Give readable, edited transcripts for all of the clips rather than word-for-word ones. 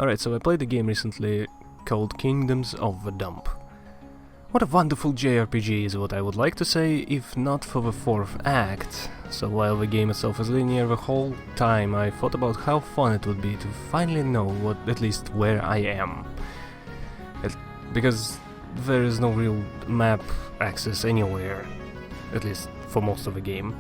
Alright, so I played a game recently called Kingdoms of the Dump. What a wonderful JRPG is what I would like to say, if not for the fourth act. So while the game itself is linear, the whole time I thought about how fun it would be to finally know at least where I am. Because there is no real map access anywhere, at least for most of the game.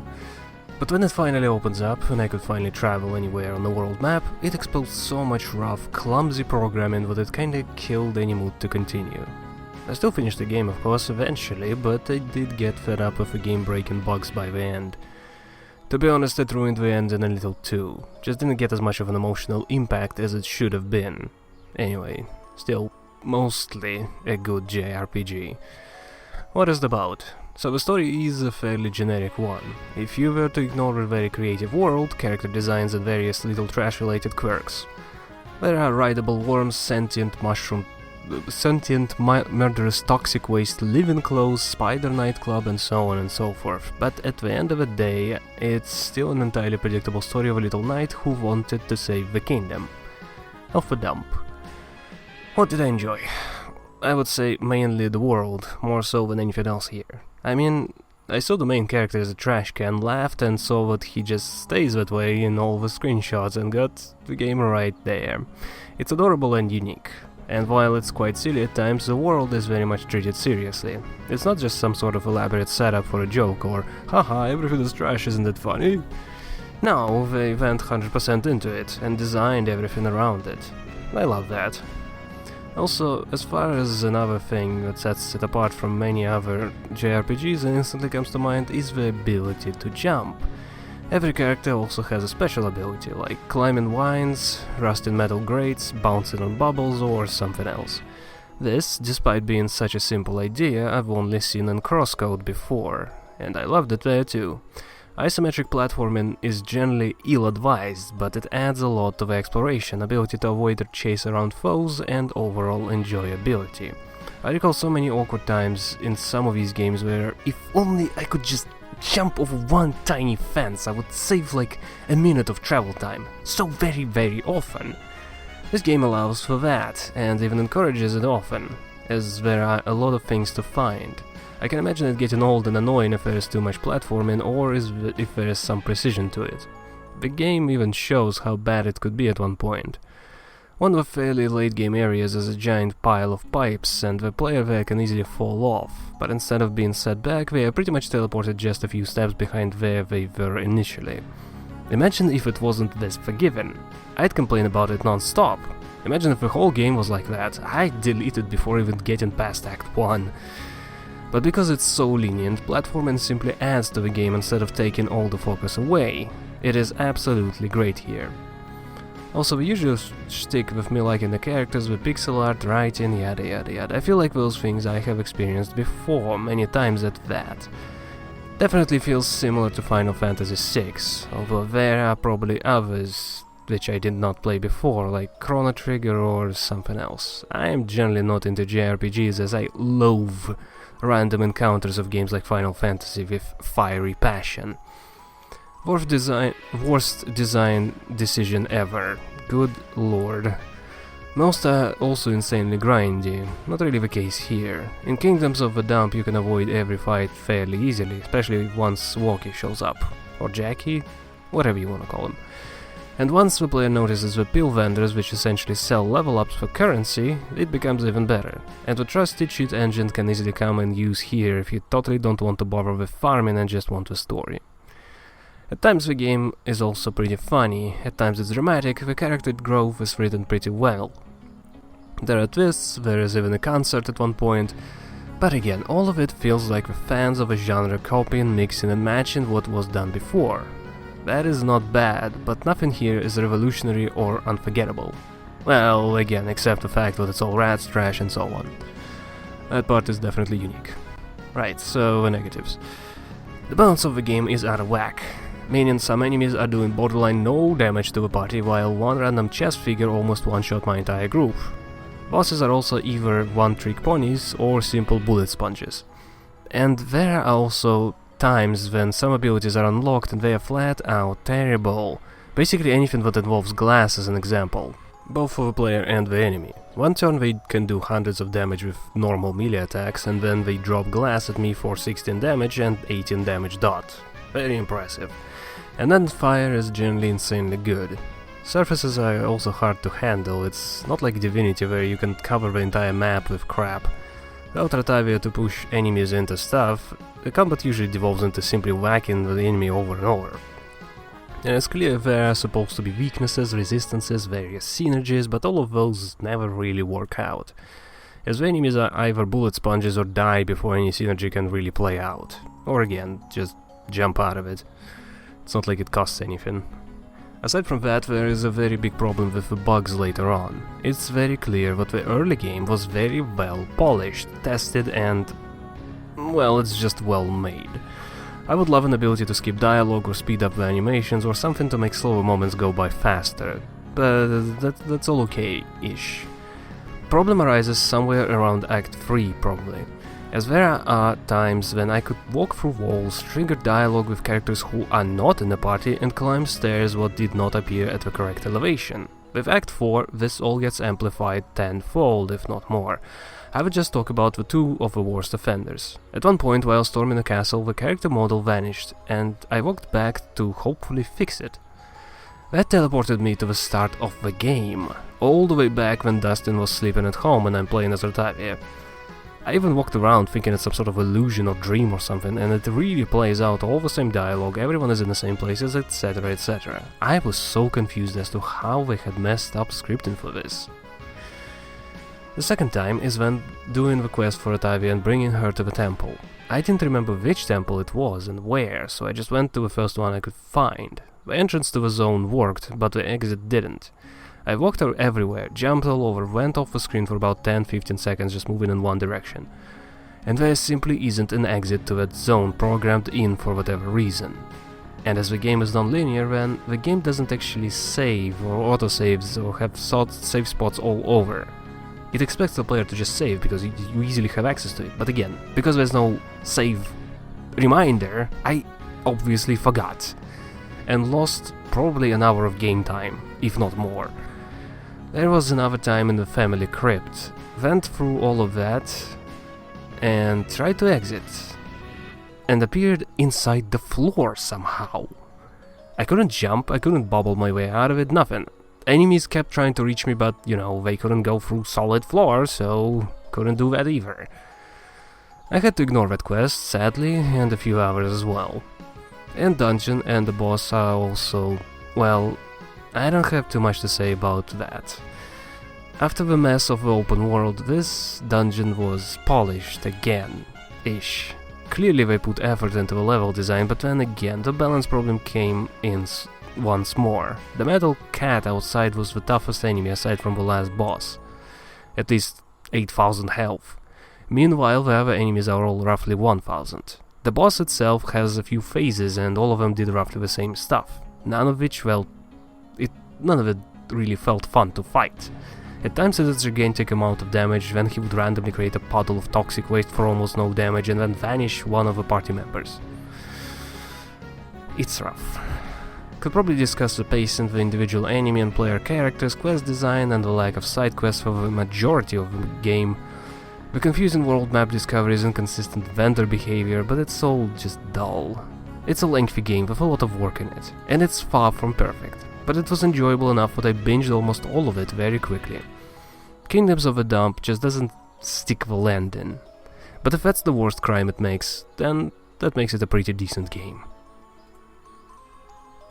But when it finally opens up, and I could finally travel anywhere on the world map, it exposed so much rough, clumsy programming that it kinda killed any mood to continue. I still finished the game, of course, eventually, but I did get fed up with the game breaking bugs by the end. To be honest, it ruined the ending a little too, just didn't get as much of an emotional impact as it should have been. Anyway, still mostly a good JRPG. What is it about? So the story is a fairly generic one. If you were to ignore the very creative world, character designs and various little trash-related quirks. There are rideable worms, sentient murderous toxic waste, living clothes, spider nightclub and so on and so forth. But at the end of the day, it's still an entirely predictable story of a little knight who wanted to save the kingdom of the dump. What did I enjoy? I would say mainly the world, more so than anything else here. I mean, I saw the main character as a trash can, laughed and saw that he just stays that way in all the screenshots and got the game right there. It's adorable and unique. And while it's quite silly at times, the world is very much treated seriously. It's not just some sort of elaborate setup for a joke or, haha, everything is trash, isn't it funny? No, they went 100% into it and designed everything around it. I love that. Also, as far as another thing that sets it apart from many other JRPGs that instantly comes to mind is the ability to jump. Every character also has a special ability, like climbing vines, rusting metal grates, bouncing on bubbles or something else. This, despite being such a simple idea, I've only seen in crosscode before, and I loved it there too. Isometric platforming is generally ill-advised, but it adds a lot to the exploration, ability to avoid or chase around foes, and overall enjoyability. I recall so many awkward times in some of these games where, if only I could just jump over one tiny fence, I would save like a minute of travel time, so very often. This game allows for that, and even encourages it often, as there are a lot of things to find. I can imagine it getting old and annoying if there is too much platforming or if there is some precision to it. The game even shows how bad it could be at one point. One of the fairly late game areas is a giant pile of pipes, and the player there can easily fall off, but instead of being set back, they are pretty much teleported just a few steps behind where they were initially. Imagine if it wasn't this forgiving. I'd complain about it non-stop. Imagine if the whole game was like that. I'd delete it before even getting past Act 1. But because it's so lenient, platforming simply adds to the game instead of taking all the focus away. It is absolutely great here. Also, the usual shtick with me liking the characters, the pixel art, writing, yada yada. I feel like those things I have experienced before, many times at that. Definitely feels similar to Final Fantasy VI, although there are probably others which I did not play before, like Chrono Trigger or something else. I am generally not into JRPGs as I loathe random encounters of games like Final Fantasy with fiery passion. Worst design decision ever. Good lord. Most are also insanely grindy, not really the case here. In Kingdoms of the Dump you can avoid every fight fairly easily, especially once Walkie shows up. Or Jackie? Whatever you wanna call him. And once the player notices the pill vendors, which essentially sell level ups for currency, it becomes even better. And the trusty cheat engine can easily come and use here if you totally don't want to bother with farming and just want the story. At times the game is also pretty funny, at times it's dramatic, the character growth is written pretty well. There are twists, there is even a concert at one point, but again, all of it feels like the fans of a genre copying, mixing and matching what was done before. That is not bad, but nothing here is revolutionary or unforgettable. Well, again, except the fact that it's all rats, trash and so on. That part is definitely unique. Right, so the negatives. The balance of the game is out of whack, meaning some enemies are doing borderline no damage to the party, while one random chess figure almost one-shot my entire group. Bosses are also either one-trick ponies or simple bullet sponges. And there are also times when some abilities are unlocked and they are flat out terrible. Basically anything that involves glass as an example. both for the player and the enemy. One turn they can do hundreds of damage with normal melee attacks, and then they drop glass at me for 16 damage and 18 damage dot. Very impressive. And then fire is generally insanely good. Surfaces are also hard to handle. It's not like Divinity where you can cover the entire map with crap. Without Ratavia to push enemies into stuff, the combat usually devolves into simply whacking the enemy over and over. And it's clear there are supposed to be weaknesses, resistances, various synergies, but all of those never really work out, as the enemies are either bullet sponges or die before any synergy can really play out. Or again, just jump out of it. It's not like it costs anything. Aside from that, there is a very big problem with the bugs later on. It's very clear that the early game was very well polished, tested, and well, it's just well made. I would love an ability to skip dialogue or speed up the animations or something to make slower moments go by faster, but that's all okay-ish. Problem arises somewhere around Act 3 probably, as there are times when I could walk through walls, trigger dialogue with characters who are not in the party, and climb stairs what did not appear at the correct elevation. With Act 4, this all gets amplified tenfold, if not more. I would just talk about the two of the worst offenders. At one point, while storming a castle, the character model vanished, and I walked back to hopefully fix it. That teleported me to the start of the game, all the way back when Dustin was sleeping at home and I'm playing as Ratavia. I even walked around thinking it's some sort of illusion or dream or something, and it really plays out all the same dialogue, everyone is in the same places, etc, etc. I was so confused as to how they had messed up scripting for this. The second time is when doing the quest for Ratavia and bringing her to the temple. I didn't remember which temple it was and where, so I just went to the first one I could find. The entrance to the zone worked, but the exit didn't. I walked her everywhere, jumped all over, went off the screen for about 10-15 seconds just moving in one direction. And there simply isn't an exit to that zone programmed in for whatever reason. And as the game is non-linear, then the game doesn't actually save or autosaves or have save spots all over. It expects the player to just save because you easily have access to it, but again, because there's no save reminder, I obviously forgot. And lost probably an hour of game time, if not more. There was another time in the family crypt. Went through all of that and tried to exit. And appeared inside the floor somehow. I couldn't jump, I couldn't bobble my way out of it, nothing. Enemies kept trying to reach me, but, you know, they couldn't go through solid floor, so couldn't do that either. I had to ignore that quest, sadly, and a few hours as well. And dungeon and the boss are also, well, I don't have too much to say about that. After the mess of the open world, this dungeon was polished again-ish. Clearly they put effort into the level design, but then again, the balance problem came in once more. The metal cat outside was the toughest enemy aside from the last boss. At least 8,000 health. Meanwhile, the other enemies are all roughly 1,000. The boss itself has a few phases and all of them did roughly the same stuff. None of it really felt fun to fight. At times it is a gigantic amount of damage, then he would randomly create a puddle of toxic waste for almost no damage and then vanish one of the party members. It's rough. Could probably discuss the pacing of the individual enemy and player characters, quest design and the lack of side quests for the majority of the game, the confusing world map discoveries, inconsistent vendor behavior, but it's all just dull. It's a lengthy game with a lot of work in it, and it's far from perfect, but it was enjoyable enough that I binged almost all of it very quickly. Kingdoms of the Dump just doesn't stick the landing, but if that's the worst crime it makes, then that makes it a pretty decent game.